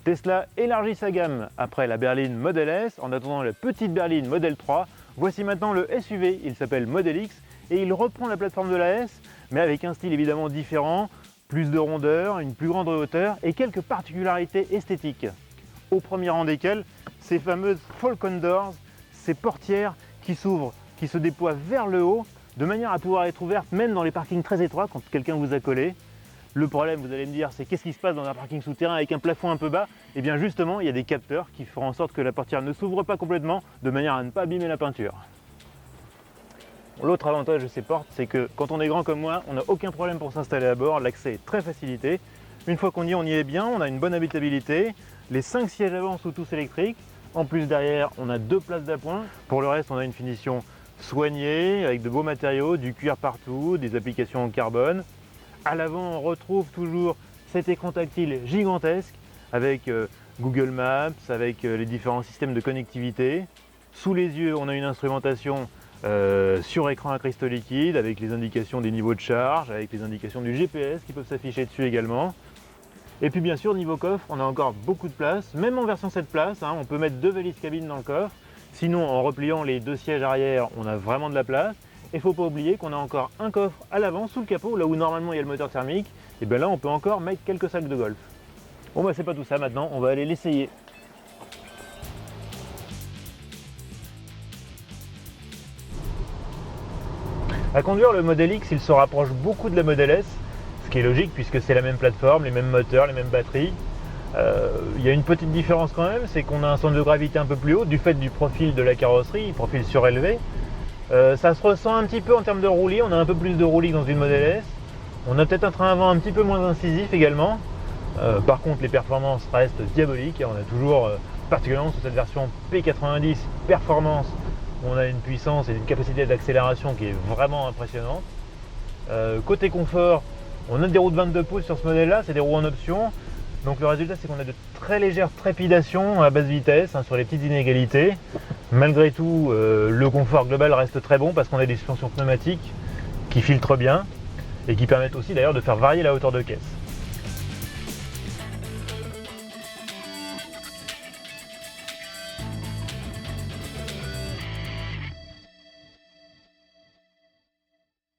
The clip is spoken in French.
Tesla élargit sa gamme après la berline Model S en attendant la petite berline Model 3. Voici maintenant le SUV, il s'appelle Model X et il reprend la plateforme de la S mais avec un style évidemment différent, plus de rondeur, une plus grande hauteur et quelques particularités esthétiques. Au premier rang desquelles, ces fameuses Falcon Doors, ces portières qui s'ouvrent, qui se déploient vers le haut de manière à pouvoir être ouvertes même dans les parkings très étroits quand quelqu'un vous a collé. Le problème, vous allez me dire, c'est qu'est-ce qui se passe dans un parking souterrain avec un plafond un peu bas? Et bien justement, il y a des capteurs qui feront en sorte que la portière ne s'ouvre pas complètement de manière à ne pas abîmer la peinture. L'autre avantage de ces portes, c'est que quand on est grand comme moi, on n'a aucun problème pour s'installer à bord, l'accès est très facilité. Une fois qu'on y est bien, on a une bonne habitabilité. Les 5 sièges avant sont tous électriques. En plus derrière, on a 2 places d'appoint. Pour le reste, on a une finition soignée, avec de beaux matériaux, du cuir partout, des applications en carbone. À l'avant, on retrouve toujours cet écran tactile gigantesque avec Google Maps, avec les différents systèmes de connectivité. Sous les yeux, on a une instrumentation sur écran à cristaux liquides avec les indications des niveaux de charge, avec les indications du GPS qui peuvent s'afficher dessus également. Et puis bien sûr, niveau coffre, on a encore beaucoup de place, même en version 7 places, hein, on peut mettre 2 valises cabine dans le coffre. Sinon, en repliant les 2 sièges arrière, on a vraiment de la place. Et il ne faut pas oublier qu'on a encore un coffre à l'avant, sous le capot, là où normalement il y a le moteur thermique. Et bien là, on peut encore mettre quelques sacs de golf. Bon bah c'est pas tout ça maintenant, on va aller l'essayer. À conduire, le Model X, il se rapproche beaucoup de la Model S, ce qui est logique puisque c'est la même plateforme, les mêmes moteurs, les mêmes batteries. Il y a une petite différence quand même, c'est qu'on a un centre de gravité un peu plus haut du fait du profil de la carrosserie, profil surélevé. Ça se ressent un petit peu en termes de roulis, on a un peu plus de roulis dans une Model S. On a peut-être un train avant un petit peu moins incisif également. Par contre, les performances restent diaboliques et on a toujours, particulièrement sur cette version P90 Performance, on a une puissance et une capacité d'accélération qui est vraiment impressionnante. Côté confort, on a des roues de 22 pouces sur ce modèle-là, c'est des roues en option. Donc le résultat, c'est qu'on a de très légères trépidations à basse vitesse sur les petites inégalités. Malgré tout, le confort global reste très bon parce qu'on a des suspensions pneumatiques qui filtrent bien et qui permettent aussi d'ailleurs de faire varier la hauteur de caisse.